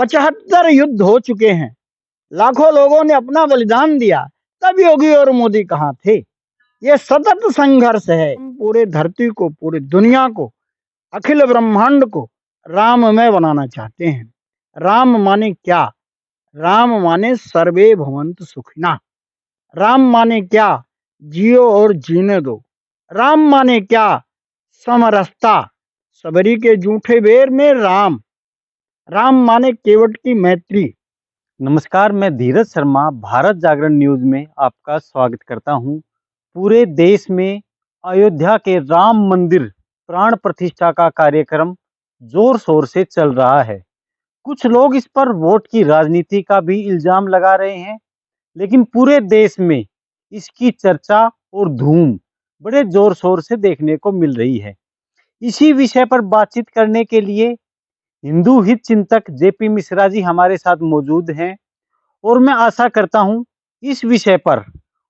75 युद्ध हो चुके हैं, लाखों लोगों ने अपना बलिदान दिया, तब योगी और मोदी कहाँ थे? ये सतत संघर्ष है। हम पूरे धरती को, पूरी दुनिया को, अखिल ब्रह्मांड को राममय बनाना चाहते हैं। राम माने क्या? राम माने सर्वे भवन्तु सुखिनः। राम माने क्या? जियो और जीने दो। राम माने क्या? समरसता। सबरी के जूठे बेर में राम। राम माने केवट की मैत्री। नमस्कार, मैं धीरज शर्मा भारत जागरण न्यूज में आपका स्वागत करता हूं। पूरे देश में अयोध्या के राम मंदिर प्राण प्रतिष्ठा का कार्यक्रम जोर शोर से चल रहा है। कुछ लोग इस पर वोट की राजनीति का भी इल्जाम लगा रहे हैं, लेकिन पूरे देश में इसकी चर्चा और धूम बड़े जोर शोर से देखने को मिल रही है। इसी विषय पर बातचीत करने के लिए हिंदू हित चिंतक जेपी मिश्रा जी हमारे साथ मौजूद हैं और मैं आशा करता हूं इस विषय पर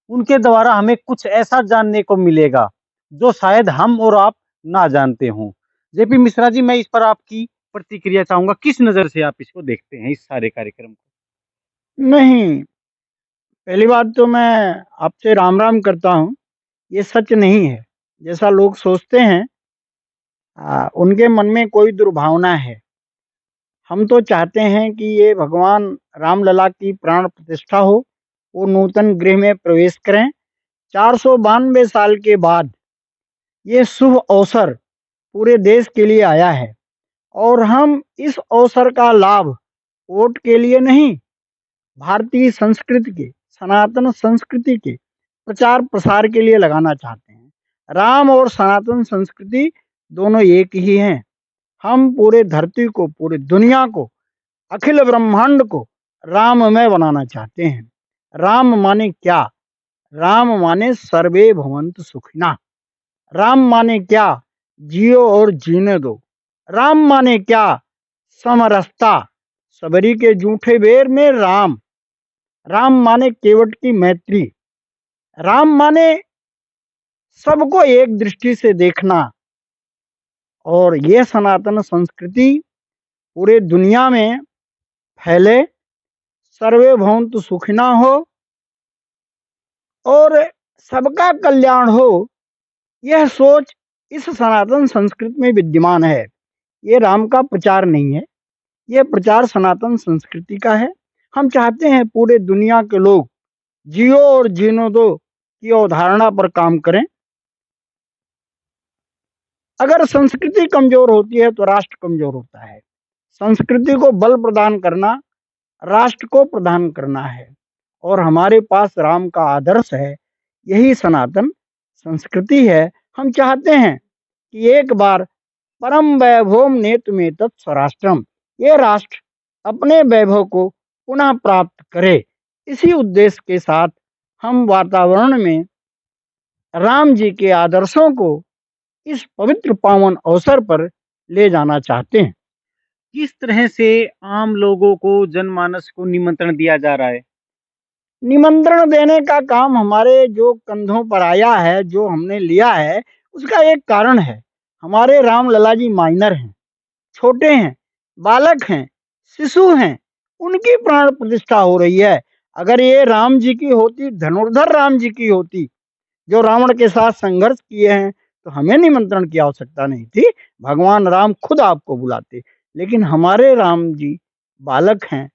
उनके द्वारा हमें कुछ ऐसा जानने को मिलेगा जो शायद हम और आप ना जानते हों। जेपी मिश्रा जी, मैं इस पर आपकी प्रतिक्रिया चाहूंगा। किस नजर से आप इसको देखते हैं, इस सारे कार्यक्रम को? नहीं, पहली बात तो मैं आपसे राम-राम करता हूँ। ये सच नहीं है, जैसा लोग सोचते हैं। उनके मन में कोई दुर्भावना है। हम तो चाहते हैं कि ये भगवान रामलला की प्राण प्रतिष्ठा हो, वो नूतन गृह में प्रवेश करें। 492 साल के बाद ये शुभ अवसर पूरे देश के लिए आया है और हम इस अवसर का लाभ वोट के लिए नहीं, भारतीय संस्कृति के, सनातन संस्कृति के प्रचार प्रसार के लिए लगाना चाहते हैं। राम और सनातन संस्कृति दोनों एक ही हैं। हम पूरे धरती को, पूरी दुनिया को, अखिल ब्रह्मांड को राममय बनाना चाहते हैं। राम माने क्या? राम माने सर्वे भवन्तु सुखिनः। राम माने क्या? जियो और जीने दो। राम माने क्या? समरसता। सबरी के जूठे बेर में राम। राम माने केवट की मैत्री। राम माने सबको एक दृष्टि से देखना। और ये सनातन संस्कृति पूरे दुनिया में फैले, सर्वे भवन्तु सुखिनः हो और सबका कल्याण हो, यह सोच इस सनातन संस्कृति में विद्यमान है। ये राम का प्रचार नहीं है, ये प्रचार सनातन संस्कृति का है। हम चाहते हैं पूरे दुनिया के लोग जियो और जीने दो की अवधारणा पर काम करें। अगर संस्कृति कमजोर होती है तो राष्ट्र कमजोर होता है। संस्कृति को बल प्रदान करना राष्ट्र को प्रदान करना है और हमारे पास राम का आदर्श है। यही सनातन संस्कृति है। हम चाहते हैं कि एक बार परम वैभवम नेतुमेतत् स्वराष्ट्रम, ये राष्ट्र अपने वैभव को पुनः प्राप्त करे। इसी उद्देश्य के साथ हम वातावरण में राम जी के आदर्शों को इस पवित्र पावन अवसर पर ले जाना चाहते हैं। किस तरह से आम लोगों को, जनमानस को निमंत्रण दिया जा रहा है? निमंत्रण देने का काम हमारे जो कंधों पर आया है, जो हमने लिया है, उसका एक कारण है। हमारे राम लला जी माइनर हैं, छोटे हैं, बालक हैं, शिशु हैं, उनकी प्राण प्रतिष्ठा हो रही है। अगर ये राम जी की होती, धनुर्धर राम जी की होती, जो रावण के साथ संघर्ष किए हैं, तो हमें निमंत्रण की आवश्यकता नहीं थी। भगवान राम खुद आपको बुलाते। लेकिन हमारे राम जी बालक हैं,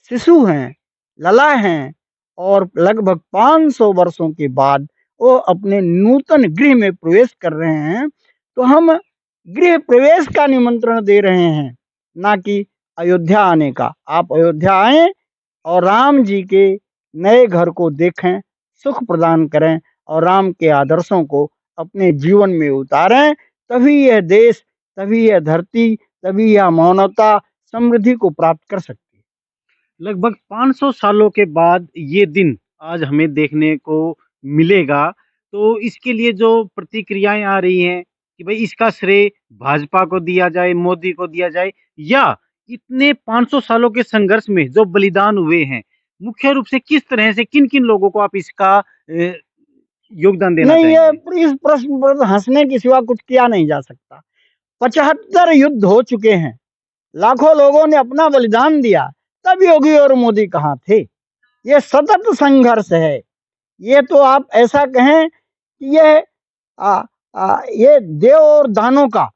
शिशु हैं, लला हैं और लगभग 500 वर्षों के बाद वो अपने नूतन गृह में प्रवेश कर रहे हैं। तो हम गृह प्रवेश का निमंत्रण दे रहे हैं, ना कि अयोध्या आने का। आप अयोध्या आएं और राम जी के नए घर को देखें, सुख प्रदान करें और राम के आदर्शों को अपने जीवन में उतारें। तभी यह देश, तभी यह धरती, तभी यह मानवता समृद्धि को प्राप्त कर सकती है। लगभग 500 सालों के बाद ये दिन आज हमें देखने को मिलेगा, तो इसके लिए जो प्रतिक्रियाएं आ रही हैं कि भाई इसका श्रेय भाजपा को दिया जाए, मोदी को दिया जाए, या इतने 500 सालों के संघर्ष में जो बलिदान हुए हैं, मुख्य रूप से किस तरह से, किन किन लोगों को आप इसका योगदान देना नहीं, ये चाहेंगे? इस प्रश्न पर हंसने के सिवा कुछ किया नहीं जा सकता। 75 युद्ध हो चुके हैं, लाखों लोगों ने अपना बलिदान दिया, तब योगी और मोदी कहाँ थे? ये सतत संघर्ष है। ये तो आप ऐसा कहें कि ये देव और दानव का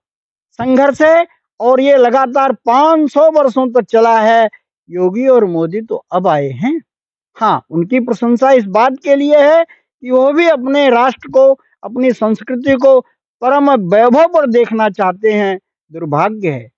संघर्ष है और ये लगातार 500 वर्षों तक चला है। योगी और मोदी तो अब आए हैं। हाँ, उनकी प्रशंसा इस बात के लिए है कि वो भी अपने राष्ट्र को, अपनी संस्कृति को परम वैभव पर देखना चाहते हैं। दुर्भाग्य है,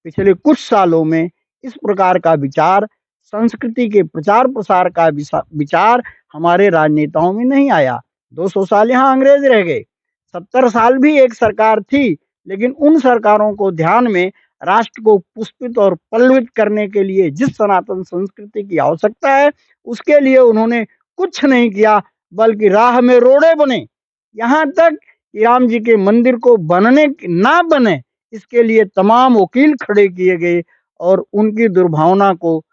पिछले कुछ सालों में इस प्रकार का विचार, संस्कृति के प्रचार प्रसार का विचार हमारे राजनेताओं में नहीं आया। 200 साल यहाँ अंग्रेज रह गए, 70 साल भी एक सरकार थी, लेकिन उन सरकारों को ध्यान में राष्ट्र को पुष्पित और पल्लवित करने के लिए जिस सनातन संस्कृति की आवश्यकता है, उसके लिए उन्होंने कुछ नहीं किया, बल्कि राह में रोड़े बने। यहाँ तक कि राम जी के मंदिर को बनने ना बने, इसके लिए तमाम वकील खड़े किए गए और उनकी दुर्भावना को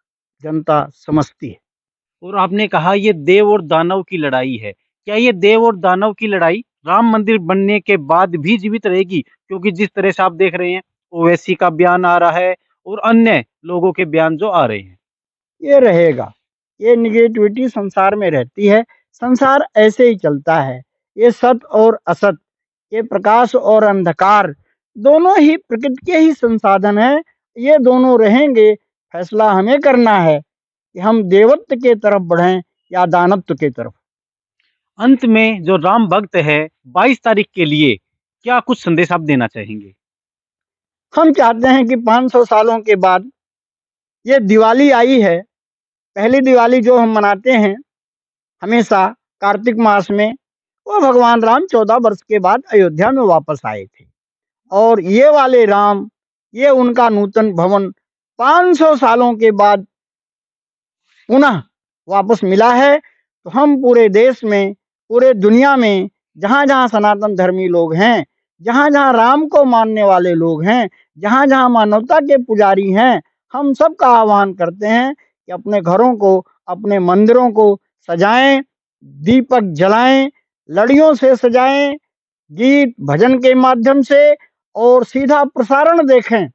जनता समझती है। और आपने कहा ये देव और दानव की लड़ाई है। क्या ये देव और दानव की लड़ाई राम मंदिर बनने के बाद भी जीवित रहेगी? क्योंकि जिस तरह से आप देख रहे हैं, ओवैसी का बयान आ रहा है और अन्य लोगों के बयान जो आ रहे हैं। ये रहेगा, ये निगेटिविटी संसार में रहती है, संसार ऐसे ही चलता है। ये सत और असत, ये प्रकाश और अंधकार, दोनों ही प्रकृति के ही संसाधन हैं। ये दोनों रहेंगे, फैसला हमें करना है कि हम देवत्व के तरफ बढ़ें या दानत्व के तरफ। अंत में जो राम भक्त है, 22 तारीख के लिए क्या कुछ संदेश आप देना चाहेंगे? हम चाहते हैं कि 500 सालों के बाद ये दिवाली आई है, पहली दिवाली जो हम मनाते हैं हमेशा कार्तिक मास में, वो भगवान राम 14 वर्ष के बाद अयोध्या में वापस आए थे। और ये वाले राम, ये उनका नूतन भवन 500 सालों के बाद पुनः वापस मिला है। तो हम पूरे देश में, पूरे दुनिया में जहाँ-जहाँ सनातन धर्मी लोग हैं, जहाँ-जहाँ राम को मानने वाले लोग हैं, जहाँ-जहाँ मानवता के पुजारी हैं, हम सबका आह्वान करते हैं कि अपने घरों को, अपने मंदिरों को सजाएं, दीपक जलाएं, लड़ियों से सजाएं, गीत भजन के माध्यम से और सीधा प्रसारण देखें।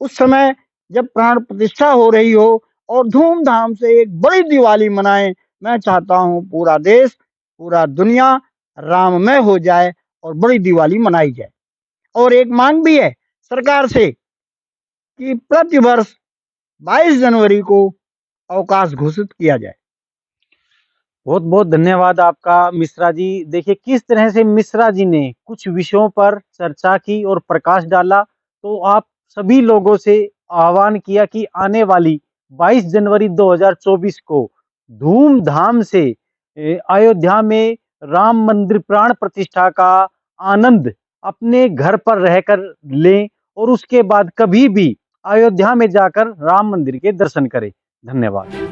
उस समय जब प्राण प्रतिष्ठा हो रही हो और धूमधाम से एक बड़ी दिवाली मनाएं। मैं चाहता हूं पूरा देश, पूरा दुनिया राममय हो जाए और बड़ी दिवाली मनाई जाए। और एक मांग भी है सरकार से कि प्रति वर्ष 22 जनवरी को अवकाश घोषित किया जाए। बहुत बहुत धन्यवाद आपका मिश्रा जी। देखिए किस तरह से मिश्रा जी ने कुछ विषयों पर चर्चा की और प्रकाश डाला। तो आप सभी लोगों से आह्वान किया कि आने वाली 22 जनवरी 2024 को धूमधाम से अयोध्या में राम मंदिर प्राण प्रतिष्ठा का आनंद अपने घर पर रहकर लें और उसके बाद कभी भी अयोध्या में जाकर राम मंदिर के दर्शन करें। धन्यवाद।